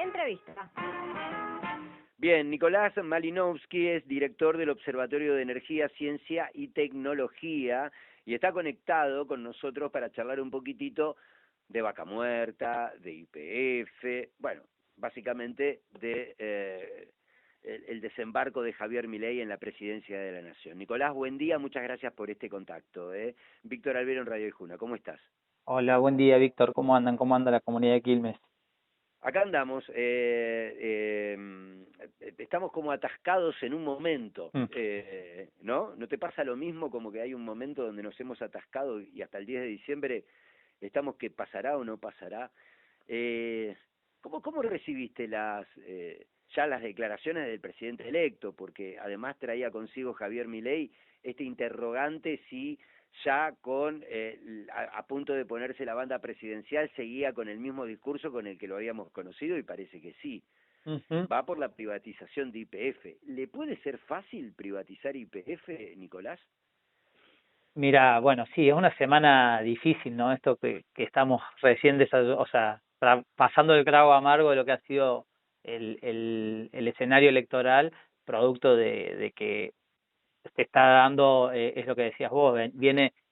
Entrevista. Bien, Nicolás Malinowski es director del Observatorio de Energía, Ciencia y Tecnología y está conectado con nosotros para charlar un poquitito de Vaca Muerta, de YPF, bueno, básicamente de el desembarco de Javier Milei en la presidencia de la Nación. Nicolás, buen día, muchas gracias por este contacto. Víctor Albero en Radio Ijuna, ¿cómo estás? Hola, buen día, Víctor. ¿Cómo andan? ¿Cómo anda la comunidad de Quilmes? Acá andamos, estamos como atascados en un momento, ¿no? ¿No te pasa lo mismo como que hay un momento donde nos hemos atascado y hasta el 10 de diciembre estamos que pasará o no pasará? ¿Cómo recibiste ya las declaraciones del presidente electo? Porque además traía consigo Javier Milei este interrogante si ya a punto de ponerse la banda presidencial seguía con el mismo discurso con el que lo habíamos conocido, y parece que sí. Va por la privatización de YPF. ¿Le puede ser fácil privatizar YPF, Nicolás? Mira, bueno, sí, es una semana difícil, ¿no? Esto que estamos recién, pasando el trago amargo de lo que ha sido el escenario electoral, producto de que se está dando, es lo que decías vos,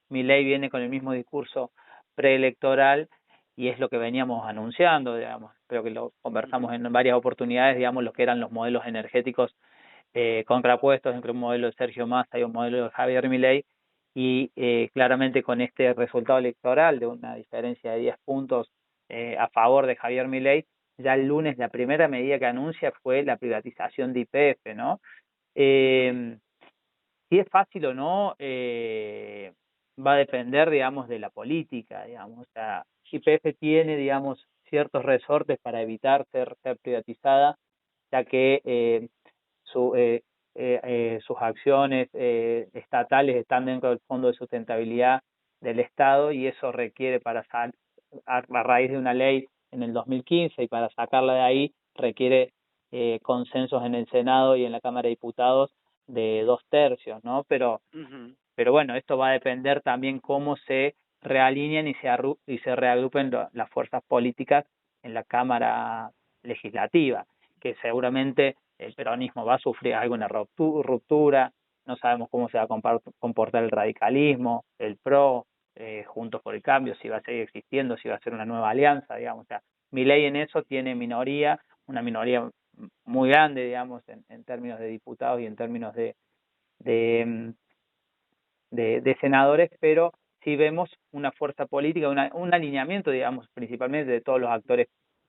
Milei viene con el mismo discurso preelectoral y es lo que veníamos anunciando, digamos, creo que lo conversamos en varias oportunidades, digamos, lo que eran los modelos energéticos contrapuestos entre un modelo de Sergio Massa y un modelo de Javier Milei, y claramente con este resultado electoral de una diferencia de 10 puntos a favor de Javier Milei, ya el lunes la primera medida que anuncia fue la privatización de YPF, ¿no? Si es fácil o no, va a depender, digamos, de la política, digamos. O sea, YPF tiene, digamos, ciertos resortes para evitar ser privatizada, ya que sus acciones estatales están dentro del Fondo de Sustentabilidad del Estado, y eso requiere a raíz de una ley en el 2015, y para sacarla de ahí requiere consensos en el Senado y en la Cámara de Diputados de 2/3, ¿no? Pero bueno, esto va a depender también cómo se realinean y se reagrupen las fuerzas políticas en la Cámara Legislativa, que seguramente el peronismo va a sufrir alguna ruptura, no sabemos cómo se va a comportar el radicalismo, el PRO, Juntos por el Cambio, si va a seguir existiendo, si va a ser una nueva alianza, digamos. O sea, Milei en eso tiene una minoría muy grande, digamos, en términos de diputados y en términos de senadores, pero sí vemos una fuerza política, un alineamiento, digamos, principalmente de todos los actores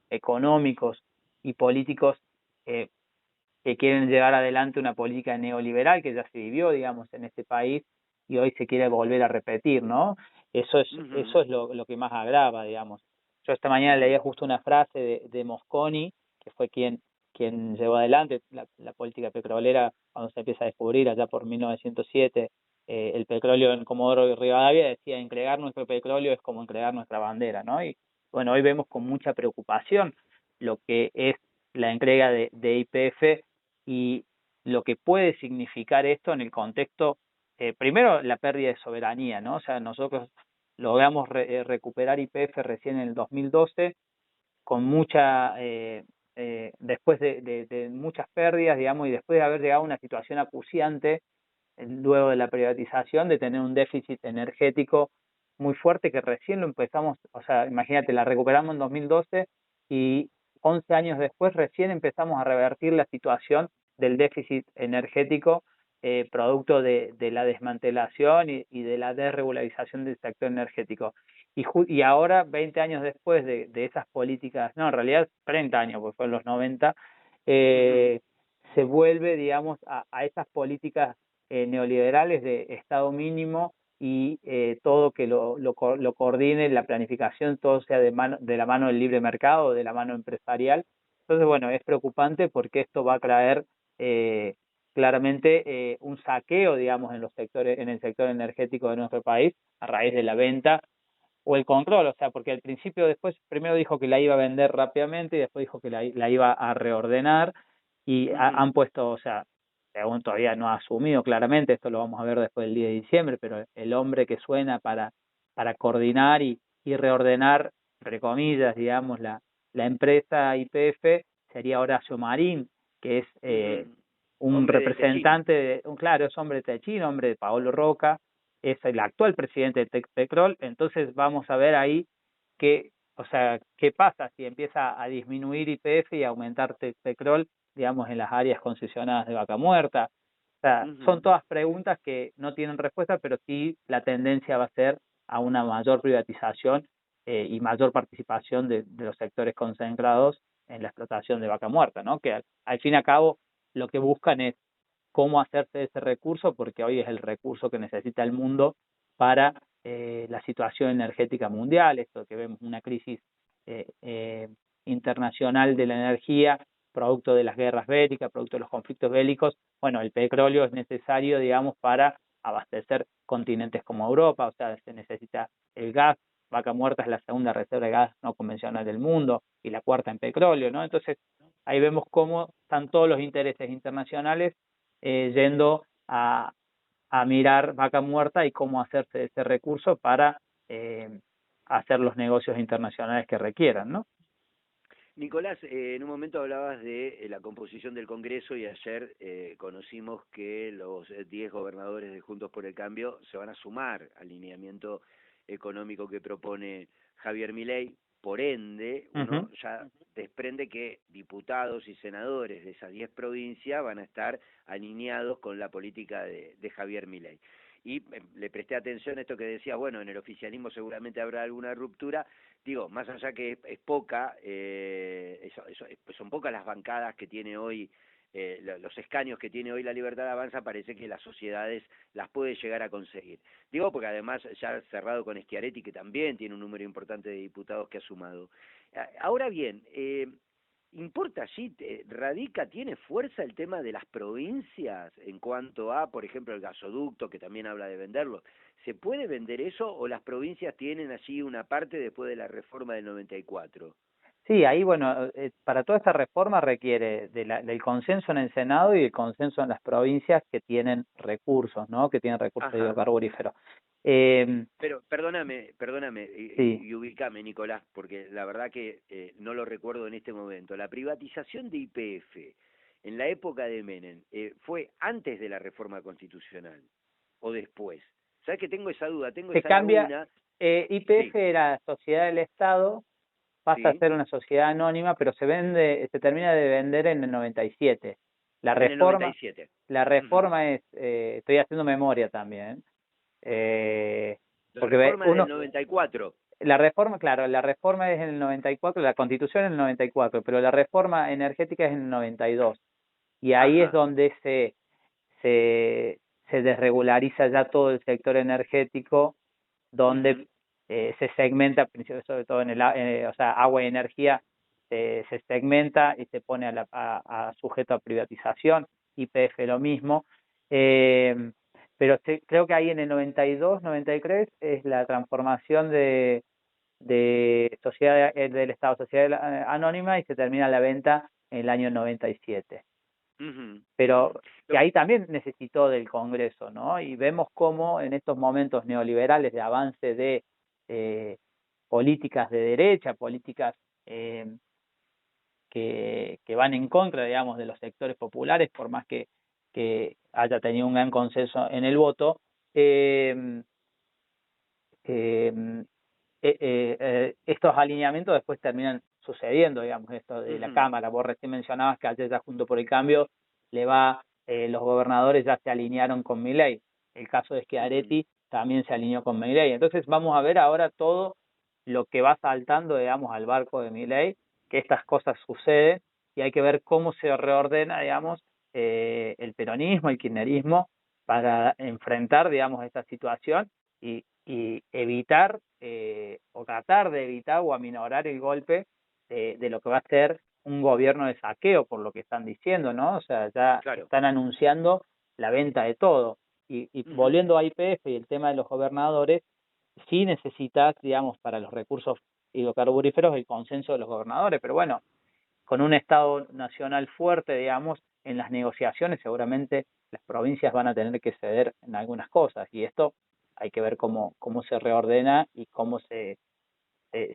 económicos y políticos que quieren llevar adelante una política neoliberal que ya se vivió, digamos, en este país, y hoy se quiere volver a repetir, ¿no? Eso es lo que más agrava, digamos. Yo esta mañana leía justo una frase de Mosconi, que fue quien llevó adelante la política petrolera cuando se empieza a descubrir allá por 1907 el petróleo en Comodoro y Rivadavia. Decía: entregar nuestro petróleo es como entregar nuestra bandera, ¿no? Y bueno, hoy vemos con mucha preocupación lo que es la entrega de YPF y lo que puede significar esto en el contexto, primero, la pérdida de soberanía, ¿no? O sea, nosotros logramos recuperar YPF recién en el 2012, con después de muchas pérdidas, digamos, y después de haber llegado a una situación acuciante luego de la privatización, de tener un déficit energético muy fuerte que recién lo empezamos, o sea, imagínate, la recuperamos en 2012 y 11 años después recién empezamos a revertir la situación del déficit energético, producto de la desmantelación y de la desregularización del sector energético. Y ahora, 20 años después de esas políticas, no, en realidad 30 años, porque fue en los 90, se vuelve, digamos, a esas políticas neoliberales de Estado mínimo y todo que lo coordine, la planificación, todo sea de la mano del libre mercado, de la mano empresarial. Entonces, bueno, es preocupante porque esto va a traer claramente un saqueo, digamos, en el sector energético de nuestro país, a raíz de la venta o el control. O sea, porque al principio, primero dijo que la iba a vender rápidamente y después dijo que la iba a reordenar, y han puesto, o sea, aún todavía no ha asumido claramente, esto lo vamos a ver después del 10 de diciembre, pero el hombre que suena para coordinar y reordenar, entre comillas, digamos, la empresa YPF sería Horacio Marín, que es un Hombre de Techin. representante, claro, es hombre de Techin, hombre de Paolo Roca, es el actual presidente de Tecpetrol. Entonces vamos a ver ahí o sea, qué pasa si empieza a disminuir YPF y aumentar Tecpetrol, digamos, en las áreas concesionadas de Vaca Muerta. O sea, son todas preguntas que no tienen respuesta, pero sí la tendencia va a ser a una mayor privatización y mayor participación de los sectores concentrados en la explotación de Vaca Muerta, ¿no? Que al fin y al cabo lo que buscan es cómo hacerse de ese recurso, porque hoy es el recurso que necesita el mundo para la situación energética mundial, esto que vemos, una crisis internacional de la energía, producto de las guerras bélicas, producto de los conflictos bélicos. Bueno, el petróleo es necesario, digamos, para abastecer continentes como Europa, o sea, se necesita el gas. Vaca Muerta es la segunda reserva de gas no convencional del mundo y la cuarta en petróleo, ¿no? Entonces, ahí vemos cómo están todos los intereses internacionales yendo a mirar Vaca Muerta y cómo hacerse de ese recurso para hacer los negocios internacionales que requieran, ¿no? Nicolás, en un momento hablabas de la composición del Congreso y ayer conocimos que los 10 gobernadores de Juntos por el Cambio se van a sumar al lineamiento económico que propone Javier Milei. Por ende, uno ya desprende que diputados y senadores de esas 10 provincias van a estar alineados con la política de Javier Milei. Y le presté atención a esto que decía, bueno, en el oficialismo seguramente habrá alguna ruptura. Digo, más allá que es poca, son pocas las bancadas que tiene hoy, los escaños que tiene hoy la Libertad Avanza, parece que las sociedades las puede llegar a conseguir. Digo, porque además ya cerrado con Schiaretti, que también tiene un número importante de diputados que ha sumado. Ahora bien, ¿importa allí, radica, tiene fuerza el tema de las provincias en cuanto a, por ejemplo, el gasoducto, que también habla de venderlo? ¿Se puede vender eso o las provincias tienen allí una parte después de la reforma del 94? Sí, ahí, bueno, para toda esta reforma requiere del consenso en el Senado y el consenso en las provincias que tienen recursos, ¿no? Que tienen recursos hidrocarburíferos. Pero perdóname Sí. y ubícame, Nicolás, porque la verdad que no lo recuerdo en este momento. La privatización de YPF en la época de Menem, ¿fue antes de la reforma constitucional o después? ¿Sabes que tengo esa duda? Tengo esa laguna. YPF era sociedad del Estado, pasa a ser una sociedad anónima, pero se termina de vender en el 97. La En el 97. La reforma es, estoy haciendo memoria también, La reforma del 94. La reforma, claro, la reforma es en el 94, la Constitución en el 94, pero la reforma energética es en el 92. Y ahí es donde se desregulariza ya todo el sector energético, donde se segmenta, sobre todo o sea, agua y energía, se segmenta y se pone a sujeto a privatización. YPF lo mismo. Pero creo que ahí en el 92, 93 es la transformación de sociedad del Estado, sociedad anónima, y se termina la venta en el año 97. Pero que ahí también necesitó del Congreso, ¿no? Y vemos cómo en estos momentos neoliberales de avance de políticas de derecha, políticas que van en contra, digamos, de los sectores populares, por más que haya tenido un gran consenso en el voto, estos alineamientos después terminan sucediendo, digamos, esto de la Cámara. Vos recién mencionabas que ayer ya Junto por el Cambio los gobernadores ya se alinearon con Milei. El caso de Schiaretti también se alineó con Milei. Entonces vamos a ver ahora todo lo que va saltando, digamos, al barco de Milei, que estas cosas suceden, y hay que ver cómo se reordena, digamos, el peronismo, el kirchnerismo, para enfrentar, digamos, esta situación y evitar o tratar de evitar o aminorar el golpe de lo que va a ser un gobierno de saqueo, por lo que están diciendo, ¿no? O sea, ya están anunciando la venta de todo. Y volviendo a YPF y el tema de los gobernadores, sí necesitas, digamos, para los recursos hidrocarburíferos el consenso de los gobernadores, pero bueno, con un Estado nacional fuerte, digamos, en las negociaciones seguramente las provincias van a tener que ceder en algunas cosas, y esto hay que ver cómo se reordena y cómo se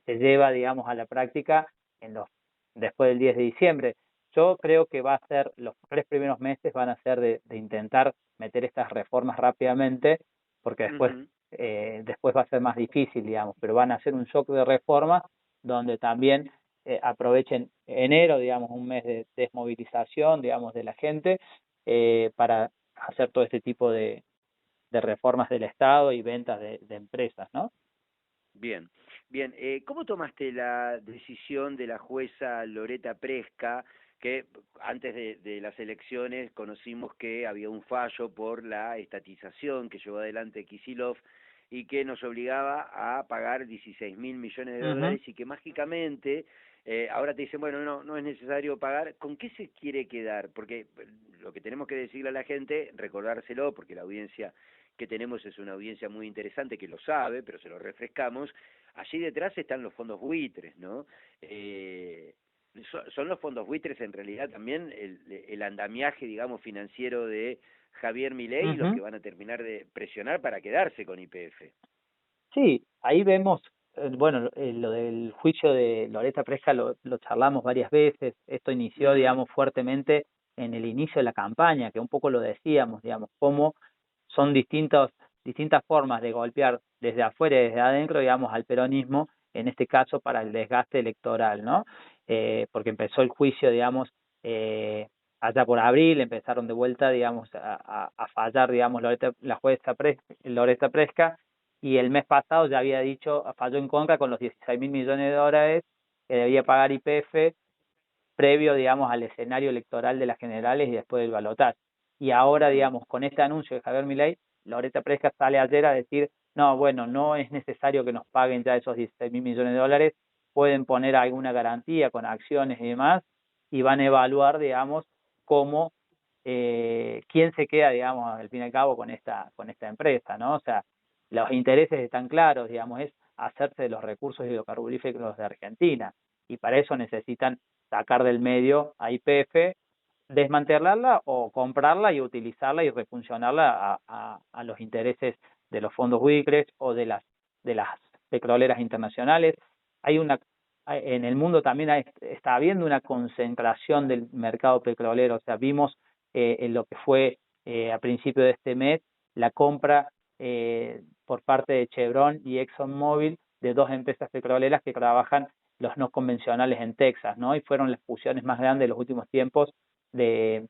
lleva, digamos, a la práctica en los después del 10 de diciembre. Yo creo que va a ser, los 3 primeros meses van a ser de intentar meter estas reformas rápidamente, porque Ujú. después va a ser más difícil, digamos, pero van a hacer un shock de reformas donde también aprovechen enero, digamos, un mes de desmovilización, digamos, de la gente, para hacer todo este tipo de reformas del Estado y ventas de empresas, ¿no? Bien, bien. ¿Cómo tomaste la decisión de la jueza Loreta Presca, que antes de las elecciones conocimos que había un fallo por la estatización que llevó adelante Kicillof y que nos obligaba a pagar 16.000 millones de Ujú. dólares y que mágicamente ahora te dicen, bueno, no, no es necesario pagar? ¿Con qué se quiere quedar? Porque lo que tenemos que decirle a la gente, recordárselo, porque la audiencia que tenemos es una audiencia muy interesante que lo sabe, pero se lo refrescamos. Allí detrás están los fondos buitres, ¿no? Son los fondos buitres en realidad también el andamiaje, digamos, financiero de Javier Milei, los que Ujú. van a terminar de presionar para quedarse con YPF. Sí, ahí vemos, bueno, lo del juicio de Loreta Presca lo charlamos varias veces. Esto inició, Ujú. digamos, fuertemente en el inicio de la campaña, que un poco lo decíamos, digamos, cómo son distintas formas de golpear desde afuera y desde adentro, digamos, al peronismo, en este caso para el desgaste electoral, ¿no? Porque empezó el juicio, digamos, allá por abril, empezaron de vuelta, digamos, a fallar, digamos, Loreta Presca, y el mes pasado ya había dicho, falló en contra con los 16.000 millones de dólares que debía pagar YPF previo, digamos, al escenario electoral de las generales y después del balotaje. Y ahora, Ujú. digamos, con este anuncio de Javier Milei, Loreta Presca sale ayer a decir, no, bueno, no es necesario que nos paguen ya esos 16.000 millones de dólares, pueden poner alguna garantía con acciones y demás, y van a evaluar, digamos, cómo, quién se queda, digamos, al fin y al cabo con esta empresa, ¿no? O sea, los intereses están claros, digamos, es hacerse de los recursos hidrocarburíferos de Argentina, y para eso necesitan sacar del medio a YPF, desmantelarla o comprarla y utilizarla y refuncionarla a los intereses de los fondos buitres o de las petroleras internacionales. Hay una En el mundo también está habiendo una concentración del mercado petrolero. O sea, vimos en lo que fue a principio de este mes la compra por parte de Chevron y ExxonMobil de dos empresas petroleras que trabajan los no convencionales en Texas, ¿no? Y fueron las fusiones más grandes de los últimos tiempos de,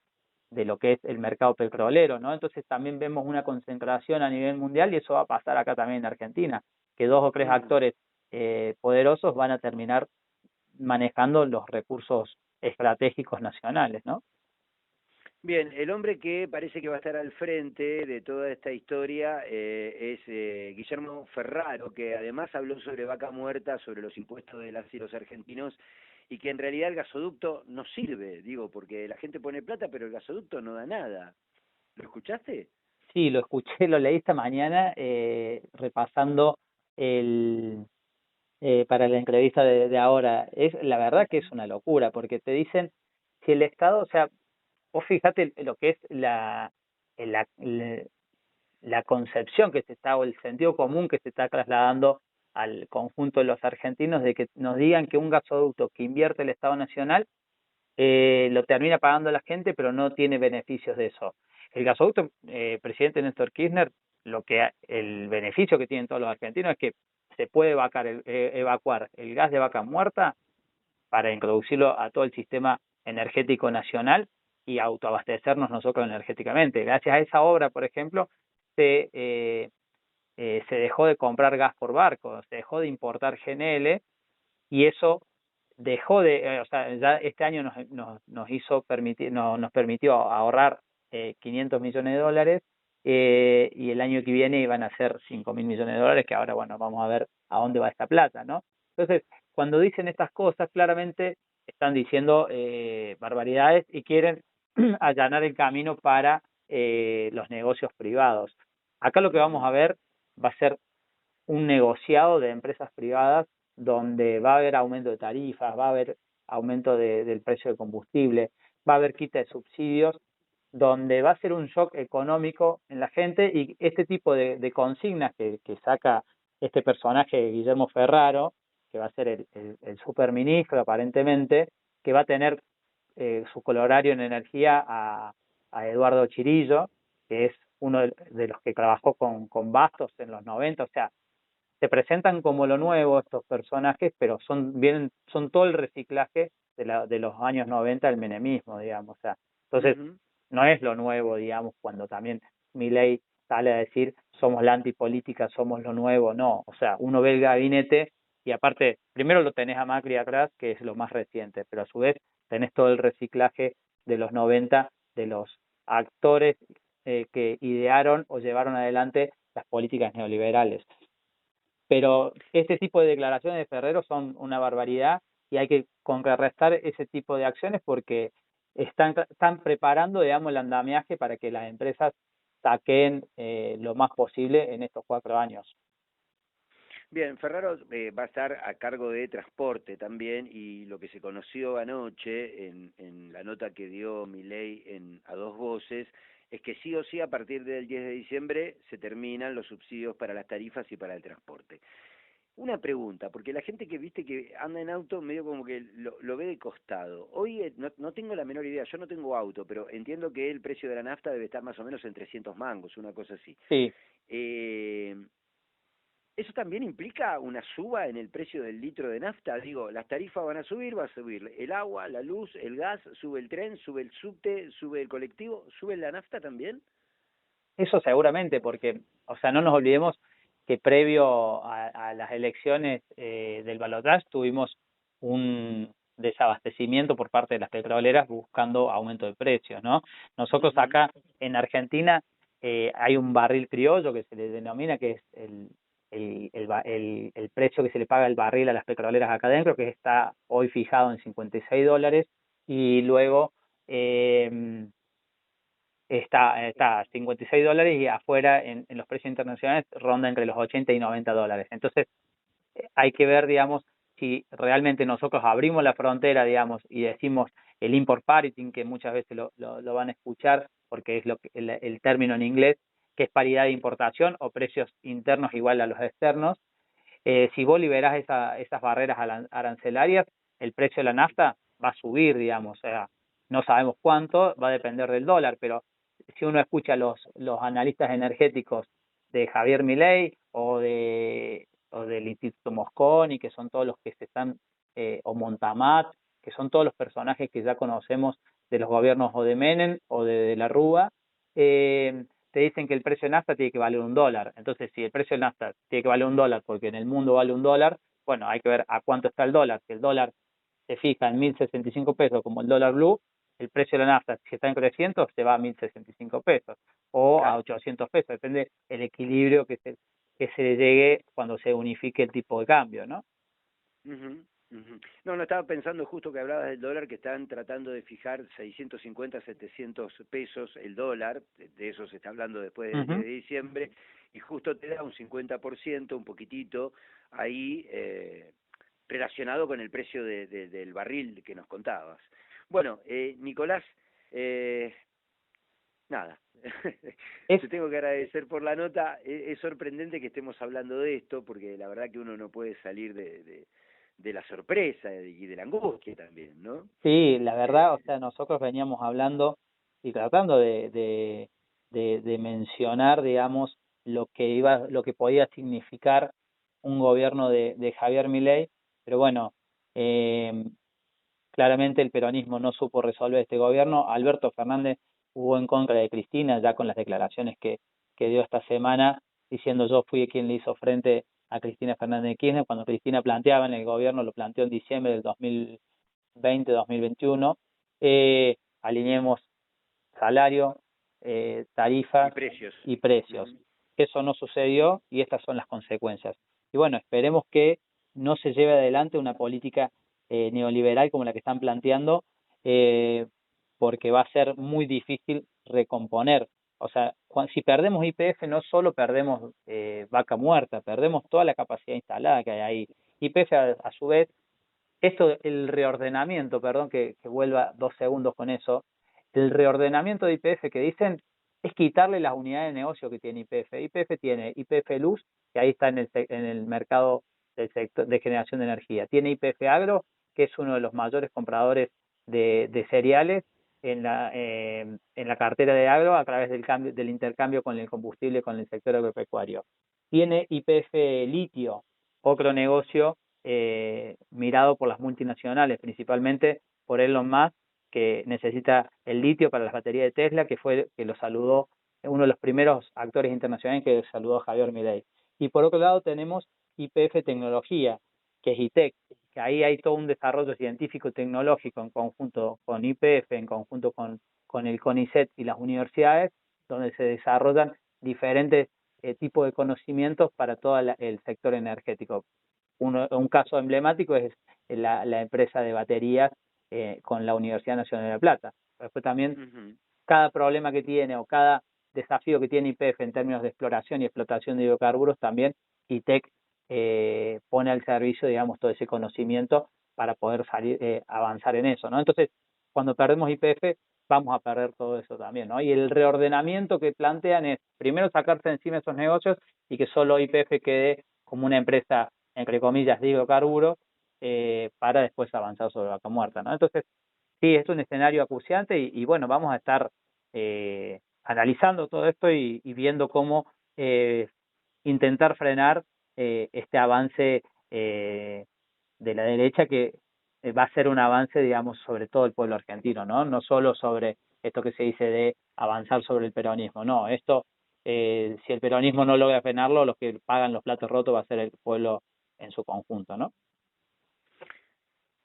de lo que es el mercado petrolero, ¿no? Entonces también vemos una concentración a nivel mundial y eso va a pasar acá también en Argentina, que dos o tres Ujú. actores poderosos van a terminar manejando los recursos estratégicos nacionales, ¿no? Bien, el hombre que parece que va a estar al frente de toda esta historia es Guillermo Ferraro, que además habló sobre vaca muerta, sobre los impuestos de las y los argentinos, y que en realidad el gasoducto no sirve, digo, porque la gente pone plata, pero el gasoducto no da nada. ¿Lo escuchaste? Sí, lo escuché, lo leí esta mañana repasando el, para la entrevista de ahora. La verdad que es una locura, porque te dicen, si el Estado, o sea, vos fíjate lo que es la, la, la concepción que se está, o el sentido común que se está trasladando al conjunto de los argentinos, de que nos digan que un gasoducto que invierte el Estado Nacional lo termina pagando la gente, pero no tiene beneficios de eso. El gasoducto, presidente Néstor Kirchner, el beneficio que tienen todos los argentinos es que se puede evacuar el gas de vaca muerta para introducirlo a todo el sistema energético nacional y autoabastecernos nosotros energéticamente. Gracias a esa obra, por ejemplo, se dejó de comprar gas por barco, se dejó de importar GNL, y eso o sea, ya este año nos permitió ahorrar 500 millones de dólares, y el año que viene iban a ser 5.000 millones de dólares, que ahora, bueno, vamos a ver a dónde va esta plata, ¿no? Entonces, cuando dicen estas cosas, claramente están diciendo barbaridades y quieren allanar el camino para los negocios privados. Acá lo que vamos a Ujú. ver va a ser un negociado de empresas privadas donde va a haber aumento de tarifas, va a haber aumento del precio de combustible, va a haber quita de subsidios, donde va a ser un shock económico en la gente, y este tipo de consignas que saca este personaje, Guillermo Ferraro, que va a ser el superministro aparentemente, que va a tener su colorario en energía a Eduardo Chirillo, que es uno de los que trabajó con Bastos en los 90. O sea, se presentan como lo nuevo estos personajes, pero son todo el reciclaje de los años 90 del menemismo, digamos. O sea, entonces, Ujú. no es lo nuevo, digamos, cuando también Milei sale a decir somos la antipolítica, somos lo nuevo, no. O sea, uno ve el gabinete y aparte, primero lo tenés a Macri atrás, que es lo más reciente, pero a su vez tenés todo el reciclaje de los 90 de los actores que idearon o llevaron adelante las políticas neoliberales. Pero este tipo de declaraciones de Ferrero son una barbaridad y hay que contrarrestar ese tipo de acciones porque están preparando, digamos, el andamiaje para que las empresas saquen lo más posible en estos 4 años. Bien, Ferraro va a estar a cargo de transporte también y lo que se conoció anoche en la nota que dio Milei a dos voces es que sí o sí a partir del 10 de diciembre se terminan los subsidios para las tarifas y para el transporte. Una pregunta, porque la gente que viste que anda en auto medio como que lo ve de costado. Hoy no tengo la menor idea, yo no tengo auto, pero entiendo que el precio de la nafta debe estar más o menos en 300 mangos, una cosa así. Sí, Eh, ¿Eso también implica una suba en el precio del litro de nafta? Digo, las tarifas van a subir, va a subir el agua, la luz, el gas, sube el tren, sube el subte, sube el colectivo, ¿sube la nafta también? eso seguramente, porque, o sea, no nos olvidemos que previo a las elecciones del balotaje tuvimos un desabastecimiento por parte de las petroleras buscando aumento de precios, ¿no? Nosotros Ujú. acá en Argentina hay un barril criollo que se le denomina, que es el precio que se le paga el barril a las petroleras acá adentro, que está hoy fijado en $56, y luego está a $56 y afuera en los precios internacionales ronda entre los 80 y $90. Entonces, hay que ver, digamos, si realmente nosotros abrimos la frontera, digamos, y decimos el import parity, que muchas veces lo van a escuchar porque es el término en inglés, que es paridad de importación o precios internos igual a los externos. Si vos liberás esas barreras arancelarias, el precio de la nafta va a subir, digamos. O sea, no sabemos cuánto, va a depender del dólar, pero si uno escucha los analistas energéticos de Javier Milei o del Instituto Mosconi, que son todos los que se están, o Montamat, que son todos los personajes que ya conocemos de los gobiernos o de Menem o de la Rúa, te dicen que el precio de nafta tiene que valer $1. Entonces, si el precio de nafta tiene que valer $1 porque en el mundo vale $1, bueno, hay que ver a cuánto está el dólar. Si el dólar se fija en 1.065 pesos como el dólar blue, el precio de la nafta, si está en creciendo, se va a 1.065 pesos o a Claro. 800 pesos, depende del equilibrio que se le llegue cuando se unifique el tipo de cambio, ¿no? Ujú, ujú. No, no estaba pensando justo que hablabas del dólar, que están tratando de fijar 650, 700 pesos el dólar, de eso se está hablando después del 10 Ujú. de diciembre, y justo te da un 50%, un poquitito, ahí relacionado con el precio del barril que nos contabas. Bueno, Nicolás, eh, nada, Es te tengo que agradecer por la nota. Es sorprendente que estemos hablando de esto, porque la verdad que uno no puede salir de la sorpresa y de la angustia también, ¿no? Sí, la verdad, o Eh, sea, nosotros veníamos hablando y tratando de mencionar, digamos, lo que podía significar un gobierno de Javier Milei, pero bueno, eh, claramente el peronismo no supo resolver este gobierno. Alberto Fernández jugó en contra de Cristina, ya con las declaraciones que dio esta semana, diciendo yo fui quien le hizo frente a Cristina Fernández de Kirchner, cuando Cristina planteaba en el gobierno, lo planteó en diciembre del 2020-2021, alineemos salario, y tarifas precios. y precios. Ujú. Eso no sucedió y estas son las consecuencias. Y bueno, esperemos que no se lleve adelante una política neoliberal como la que están planteando, eh, porque va a ser muy difícil recomponer. O sea, si perdemos YPF no solo perdemos vaca muerta, perdemos toda la capacidad instalada que hay ahí. YPF a su vez el reordenamiento, perdón que vuelva 2 segundos con eso, el reordenamiento de YPF que dicen es quitarle las unidades de negocio que tiene YPF. YPF tiene YPF Luz, que ahí está en el mercado del sector de generación de energía. Tiene YPF Agro, que es uno de los mayores compradores de cereales en la cartera de agro a través del intercambio con el combustible con el sector agropecuario. Tiene YPF Litio, otro negocio mirado por las multinacionales, principalmente por Elon Musk, que necesita el litio para las baterías de Tesla, que lo saludó uno de los primeros actores internacionales que saludó Javier Milei. Y por otro lado tenemos YPF Tecnología, que es ITEC, que ahí hay todo un desarrollo científico y tecnológico en conjunto con YPF, en conjunto con el CONICET y las universidades, donde se desarrollan diferentes tipos de conocimientos para todo el sector energético. Un caso emblemático es la empresa de baterías con la Universidad Nacional de La Plata. Después también cada problema que tiene o cada desafío que tiene YPF en términos de exploración y explotación de hidrocarburos, también ITEC pone al servicio, digamos, todo ese conocimiento para poder avanzar en eso, ¿no? Entonces, cuando perdemos YPF, vamos a perder todo eso también, ¿no? Y el reordenamiento que plantean es, primero, sacarse encima esos negocios y que solo YPF quede como una empresa, entre comillas, de hidrocarburos, para después avanzar sobre Vaca Muerta, ¿no? Entonces, sí, es un escenario acuciante y bueno, vamos a estar analizando todo esto y viendo cómo intentar frenar este avance de la derecha, que va a ser un avance, digamos, sobre todo el pueblo argentino, ¿no? No solo sobre esto que se dice de avanzar sobre el peronismo, no, esto, si el peronismo no logra frenarlo, los que pagan los platos rotos va a ser el pueblo en su conjunto, ¿no?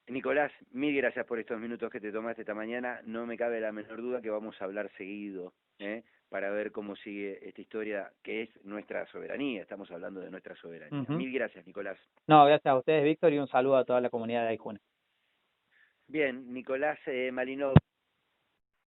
Nicolás, mil gracias por estos minutos que te tomaste esta mañana. No me cabe la menor duda que vamos a hablar seguido, para ver cómo sigue esta historia, que es nuestra soberanía. Estamos hablando de nuestra soberanía. Mil gracias, Nicolás. No, gracias a ustedes, Víctor, y un saludo a toda la comunidad de Aijuna. Bien, Nicolás Malinov.